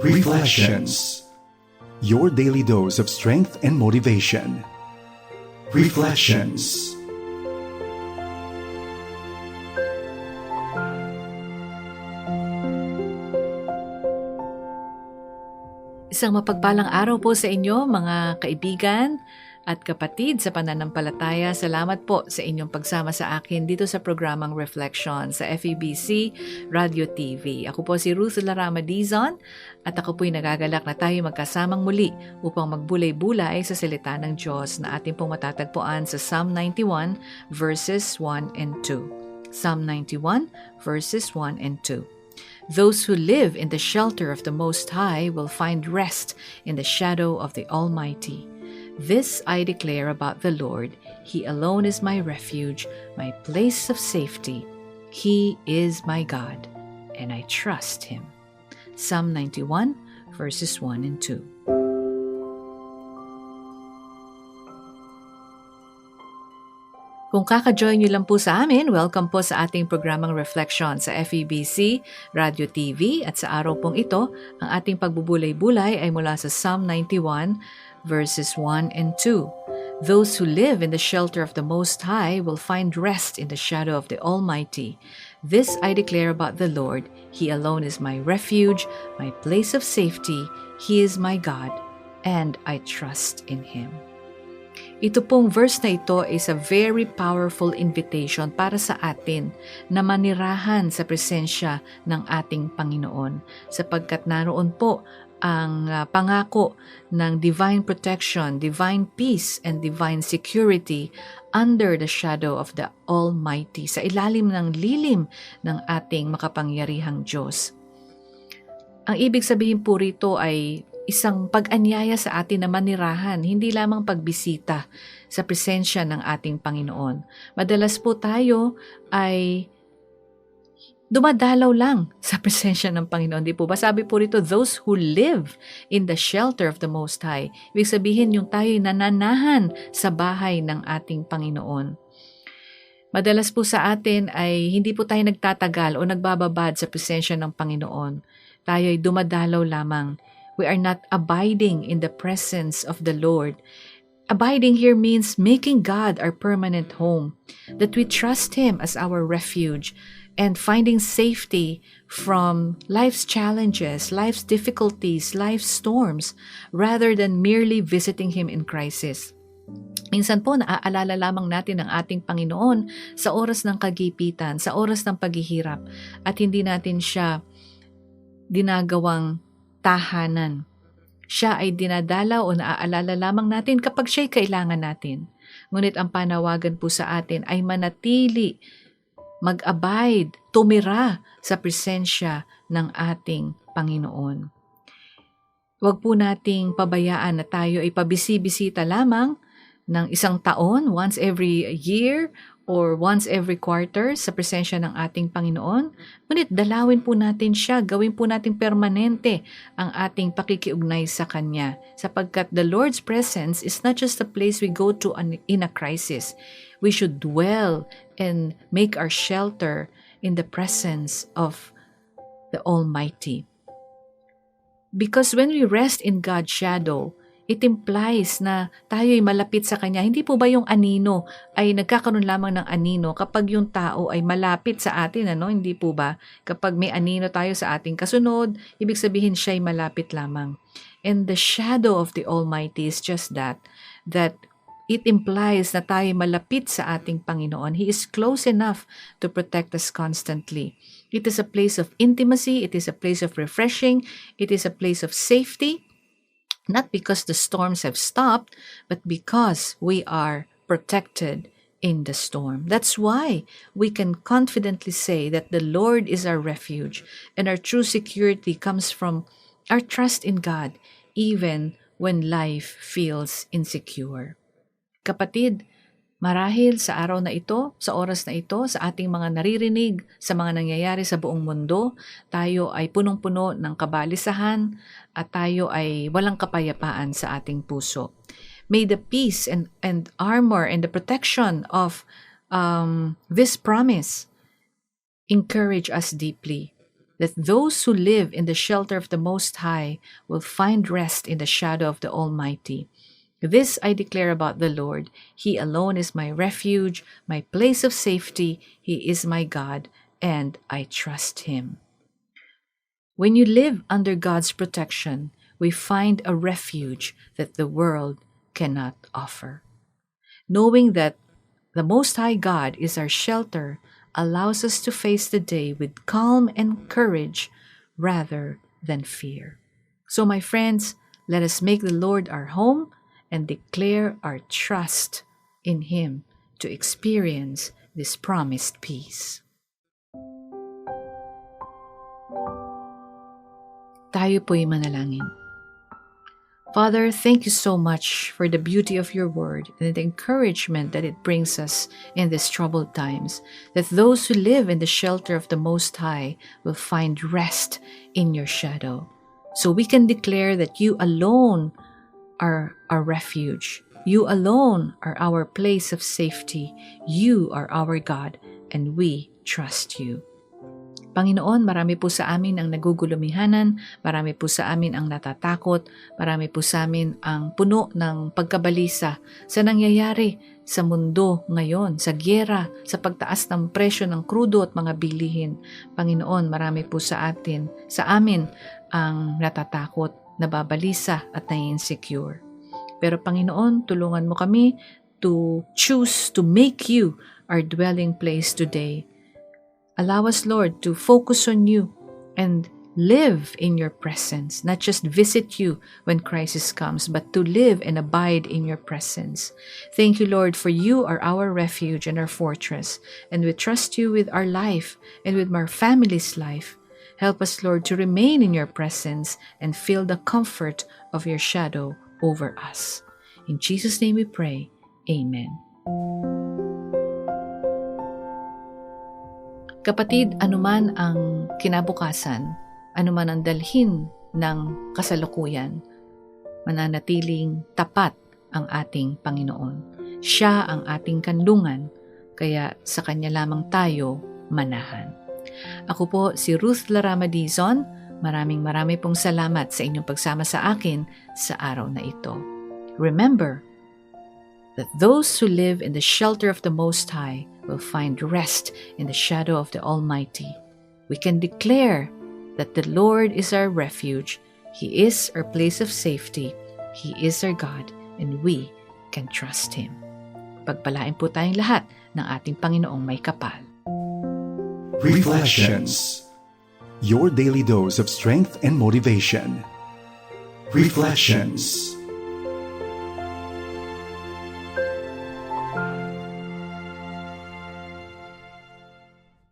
Reflections. Your daily dose of strength and motivation. Reflections. Isang mapagpalang araw po sa inyo mga kaibigan at kapatid sa pananampalataya. Salamat po sa inyong pagsama sa akin dito sa programang Reflection sa FEBC Radio TV. Ako po si Ruth Larama Dizon at ako po'y nagagalak na tayo magkasamang muli upang magbulay-bulay sa salita ng Diyos na ating pong matatagpuan sa Psalm 91 verses 1 and 2. Psalm 91 verses 1 and 2. Those who live in the shelter of the Most High will find rest in the shadow of the Almighty. This I declare about the Lord. He alone is my refuge, my place of safety. He is my God, and I trust Him. Psalm 91, verses 1 and 2. Kung kaka-join nyo lang po sa amin, welcome po sa ating programang Reflection sa FEBC, Radio TV at sa araw pong ito, ang ating pagbubulay-bulay ay mula sa Psalm 91 verses 1 and 2. Those who live in the shelter of the Most High will find rest in the shadow of the Almighty. This I declare about the Lord. He alone is my refuge, my place of safety. He is my God, and I trust in Him. Ito pong verse na ito is a very powerful invitation para sa atin na manirahan sa presensya ng ating Panginoon sapagkat naroon po ang pangako ng divine protection, divine peace, and divine security under the shadow of the Almighty, sa ilalim ng lilim ng ating makapangyarihang Diyos. Ang ibig sabihin po rito ay isang pag-anyaya sa atin na manirahan, hindi lamang pagbisita sa presensya ng ating Panginoon. Madalas po tayo ay dumadalaw lang sa presensya ng Panginoon. Di po ba? Sabi po rito, those who live in the shelter of the Most High. Ibig sabihin, yung tayo'y nananahan sa bahay ng ating Panginoon. Madalas po sa atin ay hindi po tayo nagtatagal o nagbababad sa presensya ng Panginoon. Tayo'y dumadalaw lamang. We are not abiding in the presence of the Lord. Abiding here means making God our permanent home, that we trust Him as our refuge, and finding safety from life's challenges, life's difficulties, life's storms, rather than merely visiting Him in crisis. Minsan po, naaalala lamang natin ang ating Panginoon sa oras ng kagipitan, sa oras ng paghihirap, at hindi natin siya dinagawang tahanan. Siya ay dinadala o naaalala lamang natin kapag siya'y kailangan natin. Ngunit ang panawagan po sa atin ay manatili, mag-abide, tumira sa presensya ng ating Panginoon. Huwag po nating pabayaan na tayo ay pabisi-bisita lamang ng isang taon, once every year, or once every quarter sa presensya ng ating Panginoon. Ngunit dalawin po natin siya, gawin po natin permanente ang ating pakikiugnay sa Kanya. Sapagkat the Lord's presence is not just a place we go to in a crisis. We should dwell and make our shelter in the presence of the Almighty. Because when we rest in God's shadow, it implies na tayo'y malapit sa Kanya. Hindi po ba yung anino ay nagkakaroon lamang ng anino kapag yung tao ay malapit sa atin, ano? Hindi po ba? Kapag may anino tayo sa ating kasunod, ibig sabihin siya'y malapit lamang. And the shadow of the Almighty is just that it implies na tayo'y malapit sa ating Panginoon. He is close enough to protect us constantly. It is a place of intimacy. It is a place of refreshing. It is a place of safety. Not because the storms have stopped, but because we are protected in the storm. That's why we can confidently say that the Lord is our refuge, and our true security comes from our trust in God, even when life feels insecure. Kapatid, marahil sa araw na ito, sa oras na ito, sa ating mga naririnig, sa mga nangyayari sa buong mundo, tayo ay punong-puno ng kabalisahan at tayo ay walang kapayapaan sa ating puso. May the peace and armor and the protection of this promise encourage us deeply. that those who live in the shelter of the Most High will find rest in the shadow of the Almighty. This I declare about the Lord. He alone is my refuge, my place of safety. He is my God, and I trust Him. When you live under God's protection, we find a refuge that the world cannot offer. Knowing that the Most High God is our shelter allows us to face the day with calm and courage rather than fear. So, my friends, let us make the Lord our home and declare our trust in Him to experience this promised peace. Tayo po'y manalangin. Father, thank you so much for the beauty of your word and the encouragement that it brings us in these troubled times, that those who live in the shelter of the Most High will find rest in your shadow. So we can declare that you alone are our refuge. You alone are our place of safety. You are our God, and we trust you. Panginoon, marami po sa amin ang nagugulumihanan, marami po sa amin ang natatakot, marami po sa amin ang puno ng pagkabalisa sa nangyayari sa mundo ngayon, sa gyera, sa pagtaas ng presyo ng krudo at mga bilihin. Panginoon, marami po sa amin ang natatakot, nababalisa at nai-insecure. Pero Panginoon, tulungan mo kami to choose to make you our dwelling place today. Allow us, Lord, to focus on you and live in your presence, not just visit you when crisis comes, but to live and abide in your presence. Thank you, Lord, for you are our refuge and our fortress, and we trust you with our life and with our family's life. Help us, Lord, to remain in your presence and feel the comfort of your shadow over us. In Jesus' name we pray. Amen. Kapatid, anuman ang kinabukasan, anuman ang dalhin ng kasalukuyan, mananatiling tapat ang ating Panginoon. Siya ang ating kanlungan, kaya sa Kanya lamang tayo manahan. Ako po si Ruth Larama Dizon. Maraming pong salamat sa inyong pagsama sa akin sa araw na ito. Remember that those who live in the shelter of the Most High will find rest in the shadow of the Almighty. We can declare that the Lord is our refuge. He is our place of safety. He is our God, and we can trust Him. Pagpalain po tayong lahat ng ating Panginoong may kapal. Reflections. Your daily dose of strength and motivation. Reflections.